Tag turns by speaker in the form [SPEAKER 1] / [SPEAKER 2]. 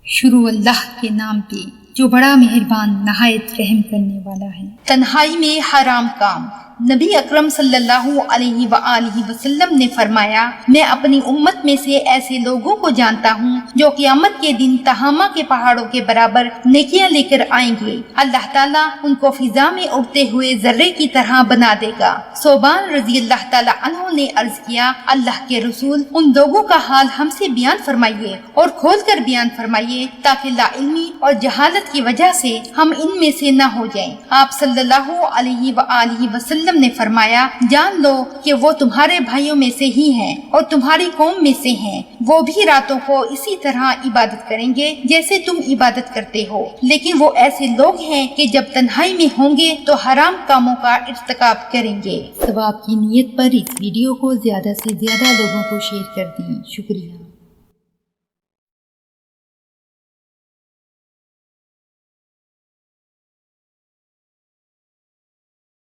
[SPEAKER 1] शुरू अल्लाह के नाम पे जो बड़ा मेहरबान नहायत रहम करने वाला है।
[SPEAKER 2] तन्हाई में हराम काम। नबी अकरम सल्लल्लाहु अलैहि वसल्लम ने फरमाया, मैं अपनी उम्मत में से ऐसे लोगों को जानता हूँ जो क़यामत के दिन तहामा के पहाड़ों के बराबर नेकियां लेकर आएंगे। अल्लाह ताला उनको फिजा में उड़ते हुए जर्रे की तरह बना देगा। सोबान रजी अल्लाह ताला अन्हु ने अर्ज किया, अल्लाह के रसूल, उन लोगों का हाल हमसे बयान फरमाइए और खोल कर बयान फरमाइए ताकि लाइल्मी और जहालत की वजह से हम इनमें से न हो जाएं। आप सल्लल्लाहु अलैहि वसल्लम ने फरमाया, जान लो कि वो तुम्हारे भाइयों में से ही हैं और तुम्हारी कौम में से हैं। वो भी रातों को इसी तरह इबादत करेंगे जैसे तुम इबादत करते हो, लेकिन वो ऐसे लोग हैं कि जब तन्हाई में होंगे तो हराम कामों का इर्तिकाब करेंगे।
[SPEAKER 1] सवाब की नीयत पर इस वीडियो को ज्यादा से ज्यादा लोगों को शेयर कर दें। शुक्रिया।